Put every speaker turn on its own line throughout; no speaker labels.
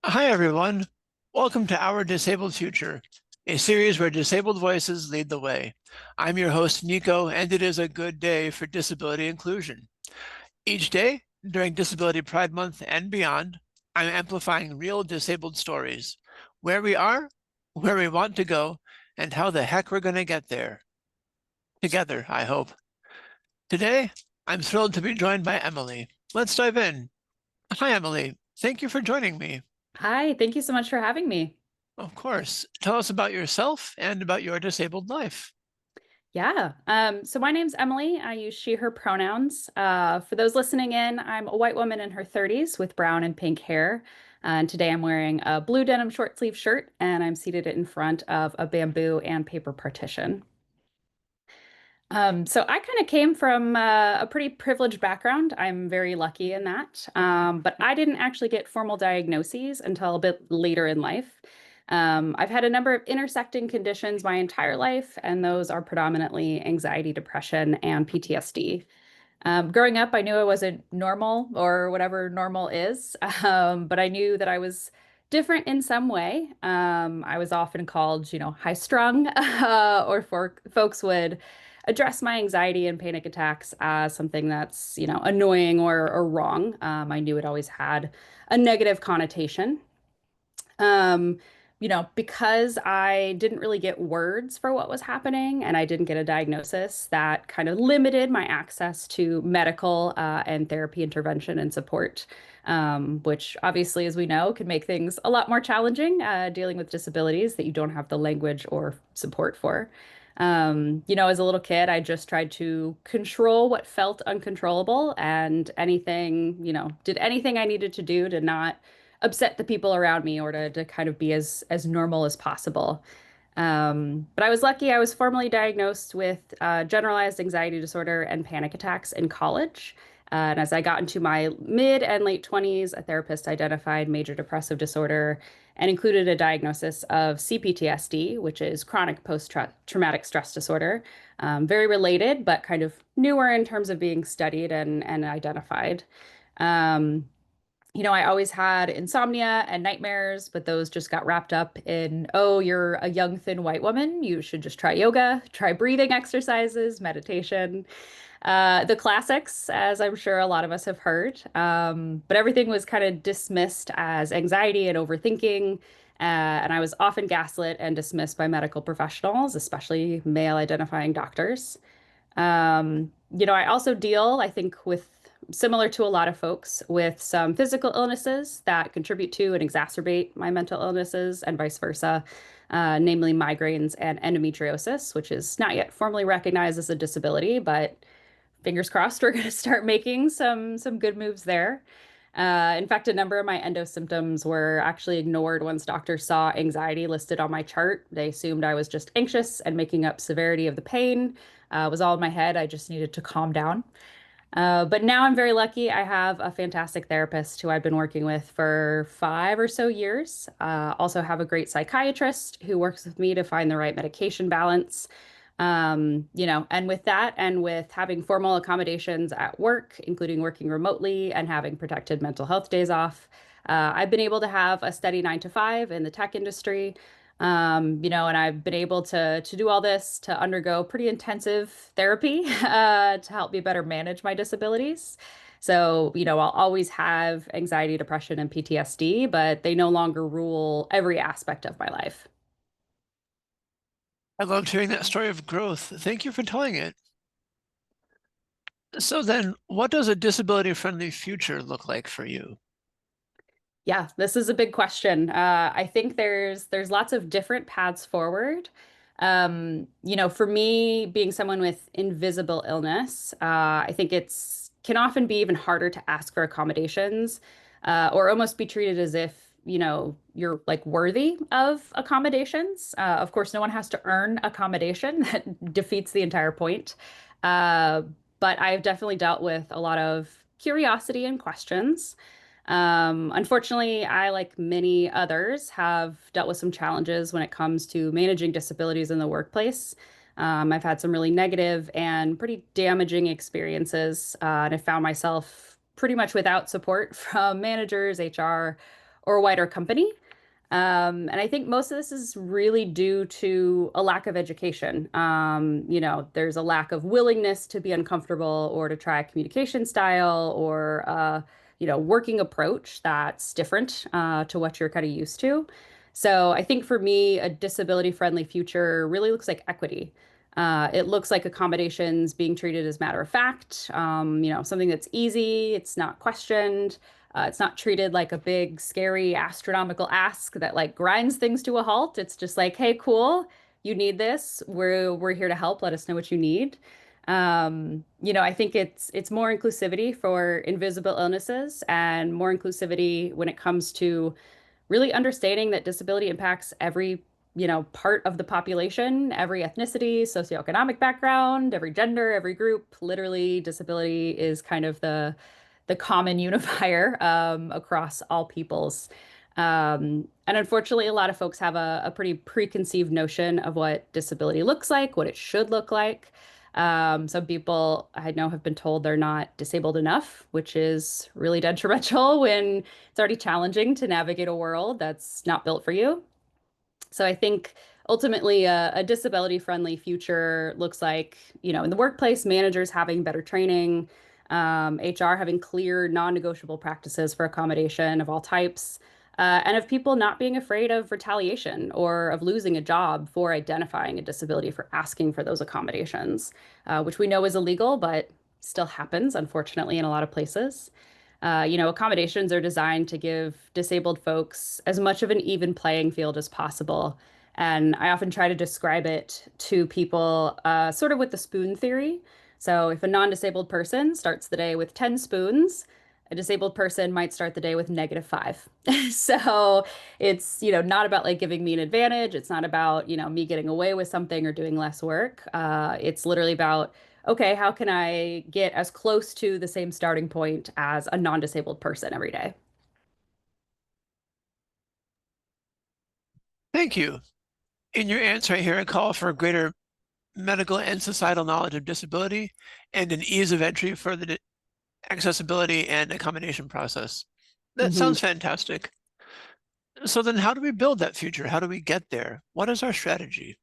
Hi, everyone. Welcome to Our Disabled Future, a series where disabled voices lead the way. I'm your host, Nico, and it is a good day for disability inclusion. Each day, during Disability Pride Month and beyond, I'm amplifying real disabled stories, where we are, where we want to go, and how the heck we're going to get there. Together, I hope. Today, I'm thrilled to be joined by Emilie. Let's dive in. Hi, Emilie. Thank you for joining me.
Hi, thank you so much for having me.
Of course. Tell us about yourself and about your disabled life.
So my name's Emily. I use she, her pronouns. For those listening in, I'm a white woman in her 30s with brown and pink hair. And today I'm wearing a blue denim short sleeve shirt and I'm seated in front of a bamboo and paper partition. So I kind of came from a pretty privileged background. I'm very lucky in that. But I didn't actually get formal diagnoses until a bit later in life. I've had a number of intersecting conditions my entire life, and those are predominantly anxiety, depression, and PTSD. Growing up, I knew I wasn't normal or whatever normal is, but I knew that I was different in some way. I was often called, high strung, or for folks would address my anxiety and panic attacks as something that's, annoying or wrong. I knew it always had a negative connotation. Um, because I didn't really get words for what was happening and I didn't get a diagnosis, that kind of limited my access to medical and therapy intervention and support, which obviously, as we know, can make things a lot more challenging dealing with disabilities that you don't have the language or support for. As a little kid, I just tried to control what felt uncontrollable and did anything I needed to do to not upset the people around me or to kind of be as normal as possible. But I was lucky. I was formally diagnosed with generalized anxiety disorder and panic attacks in college. And as I got into my mid and late 20s, a therapist identified major depressive disorder and included a diagnosis of CPTSD, which is chronic post-traumatic stress disorder. Very related, but kind of newer in terms of being studied and identified. Um, I always had insomnia and nightmares, but those just got wrapped up in, oh, you're a young, thin white woman. You should just try yoga, try breathing exercises, meditation, the classics, as I'm sure a lot of us have heard. But everything was kind of dismissed as anxiety and overthinking. And I was often gaslit and dismissed by medical professionals, especially male identifying doctors. I also deal, I think, with similar to a lot of folks, with some physical illnesses that contribute to and exacerbate my mental illnesses and vice versa, namely migraines and endometriosis, which is not yet formally recognized as a disability, but fingers crossed we're going to start making some good moves there. In fact, a number of my endo symptoms were actually ignored once doctors saw anxiety listed on my chart. They assumed I was just anxious and making up severity of the pain. It was all in my head. I just needed to calm down. But now I'm very lucky. I have a fantastic therapist who I've been working with for 5 or so years. Also have a great psychiatrist who works with me to find the right medication balance. And with that, and with having formal accommodations at work, including working remotely and having protected mental health days off, I've been able to have a steady 9 to 5 in the tech industry. And I've been able to do all this to undergo pretty intensive therapy to help me better manage my disabilities. So, I'll always have anxiety, depression, and PTSD, but they no longer rule every aspect of my life.
I loved hearing that story of growth. Thank you for telling it. So then, what does a disability-friendly future look like for you?
Yeah, this is a big question. I think there's lots of different paths forward. For me, being someone with invisible illness, I think it's can often be even harder to ask for accommodations, or almost be treated as if, you're like worthy of accommodations. Of course, no one has to earn accommodation. That defeats the entire point. Uh, but I've definitely dealt with a lot of curiosity and questions. Unfortunately, I, like many others, have dealt with some challenges when it comes to managing disabilities in the workplace. I've had some really negative and pretty damaging experiences, and I found myself pretty much without support from managers, HR, or a wider company. And I think most of this is really due to a lack of education. There's a lack of willingness to be uncomfortable or to try a communication style or working approach that's different to what you're kind of used to. So I think for me, a disability-friendly future really looks like equity. It looks like accommodations being treated as matter of fact, something that's easy, it's not questioned. It's not treated like a big, scary, astronomical ask that like grinds things to a halt. It's just like, hey, cool, you need this. We're here to help. Let us know what you need. I think it's more inclusivity for invisible illnesses and more inclusivity when it comes to really understanding that disability impacts every, part of the population, every ethnicity, socioeconomic background, every gender, every group. Literally, disability is kind of the common unifier across all peoples. And unfortunately, a lot of folks have a pretty preconceived notion of what disability looks like, what it should look like. Some people I know have been told they're not disabled enough, which is really detrimental when it's already challenging to navigate a world that's not built for you. So I think ultimately a disability-friendly future looks like, in the workplace, managers having better training, HR having clear, non-negotiable practices for accommodation of all types, and of people not being afraid of retaliation or of losing a job for identifying a disability, for asking for those accommodations, which we know is illegal, but still happens, unfortunately, in a lot of places. Accommodations are designed to give disabled folks as much of an even playing field as possible. And I often try to describe it to people sort of with the spoon theory. So if a non-disabled person starts the day with 10 spoons, a disabled person might start the day with -5. So it's, not about like giving me an advantage. It's not about, me getting away with something or doing less work. It's literally about okay, how can I get as close to the same starting point as a non-disabled person every day?
Thank you. In your answer, I hear a call for greater medical and societal knowledge of disability and an ease of entry for the accessibility and accommodation process. That
Mhm.
sounds fantastic. So then how do we build that future? How do we get there? What is our strategy?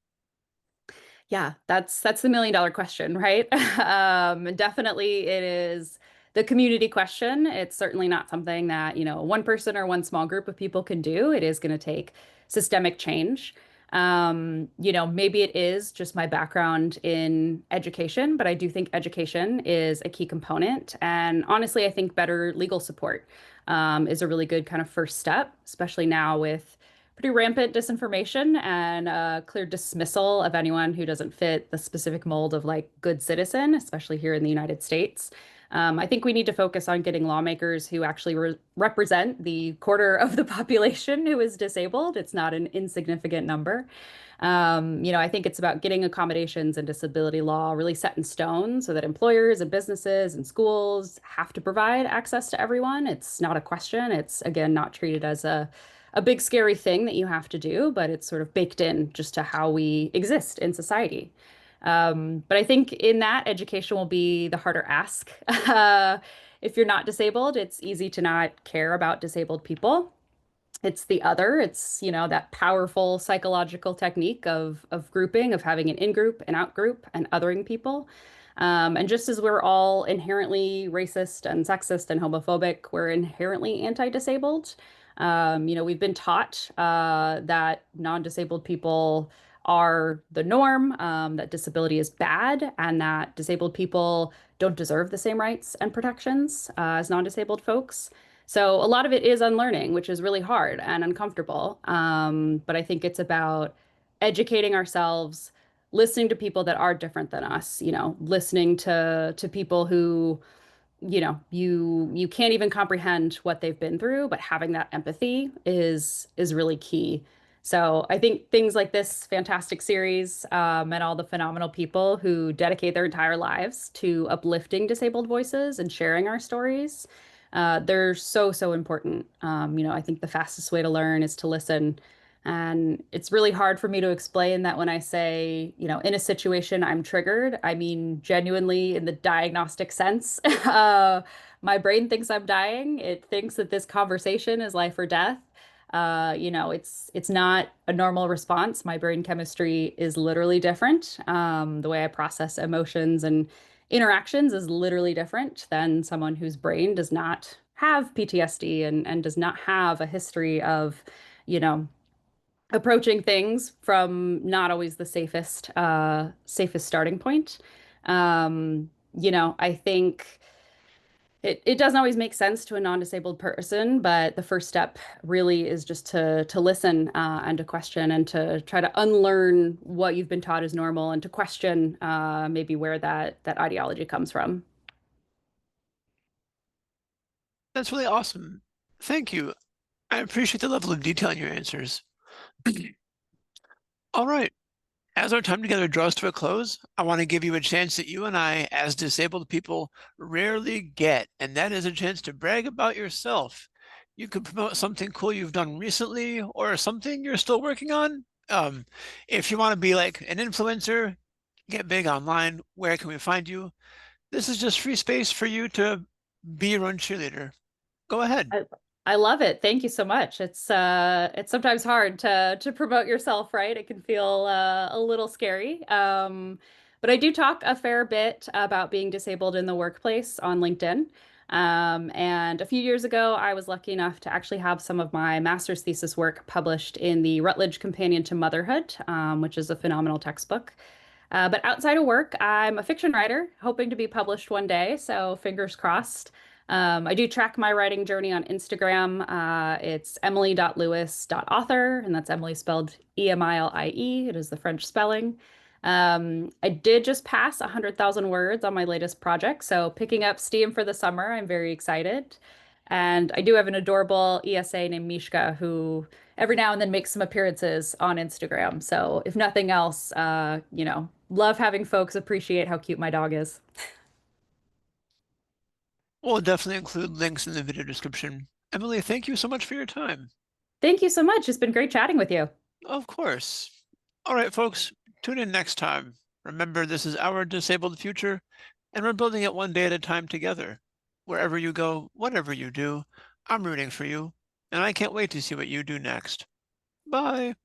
Yeah, that's the million-dollar question, right? Definitely it is the community question. It's certainly not something that, one person or one small group of people can do. It is going to take systemic change. Maybe it is just my background in education, but I do think education is a key component. And honestly, I think better legal support is a really good kind of first step, especially now with pretty rampant disinformation and clear dismissal of anyone who doesn't fit the specific mold of like good citizen, especially here in the United States. I think we need to focus on getting lawmakers who actually represent the quarter of the population who is disabled. It's not an insignificant number. I think it's about getting accommodations and disability law really set in stone so that employers and businesses and schools have to provide access to everyone. It's not a question. It's, again, not treated as a big scary thing that you have to do, but it's sort of baked in just to how we exist in society. But I think in that, education will be the harder ask. If you're not disabled, it's easy to not care about disabled people. It's the other. It's, that powerful psychological technique of grouping, of having an in-group, an out-group, and othering people. And just as we're all inherently racist and sexist and homophobic, we're inherently anti-disabled. We've been taught that non-disabled people are the norm, that disability is bad, and that disabled people don't deserve the same rights and protections as non-disabled folks. So a lot of it is unlearning, which is really hard and uncomfortable. But I think it's about educating ourselves, listening to people that are different than us, listening to people who you can't even comprehend what they've been through, but having that empathy is really key. So I think things like this fantastic series and all the phenomenal people who dedicate their entire lives to uplifting disabled voices and sharing our stories, they're so important. I think the fastest way to learn is to listen. And it's really hard for me to explain that when I say, in a situation I'm triggered, I mean genuinely in the diagnostic sense. My brain thinks I'm dying. It thinks that this conversation is life or death. It's not a normal response. My brain chemistry is literally different. The way I process emotions and interactions is literally different than someone whose brain does not have PTSD and does not have a history of, you know, approaching things from not always the safest starting point. I think it doesn't always make sense to a non-disabled person, but the first step really is just to listen and to question and to try to unlearn what you've been taught is normal and to question maybe where that ideology comes from.
That's really awesome. Thank you. I appreciate the level of detail in your answers. All right. As our time together draws to a close, I want to give you a chance that you and I, as disabled people, rarely get, and that is a chance to brag about yourself. You could promote something cool you've done recently or something you're still working on. If you want to be like an influencer, get big online, where can we find you? This is just free space for you to be your own cheerleader. Go ahead.
I, I love it. Thank you so much. It's sometimes hard to promote yourself, right? It can feel a little scary. But I do talk a fair bit about being disabled in the workplace on LinkedIn. And a few years ago, I was lucky enough to actually have some of my master's thesis work published in the Routledge Companion to Motherhood, which is a phenomenal textbook. But outside of work, I'm a fiction writer, hoping to be published one day, so fingers crossed. I do track my writing journey on Instagram. It's emily.lewis.author, and that's Emily spelled Emilie. It is the French spelling. I did just pass 100,000 words on my latest project, so picking up steam for the summer. I'm very excited. And I do have an adorable ESA named Mishka who every now and then makes some appearances on Instagram. So if nothing else, love having folks appreciate how cute my dog is.
We'll definitely include links in the video description. Emily, thank you so much for your time.
Thank you so much. It's been great chatting with you.
Of course. All right, folks, tune in next time. Remember, this is our disabled future, and we're building it one day at a time together. Wherever you go, whatever you do, I'm rooting for you, and I can't wait to see what you do next. Bye.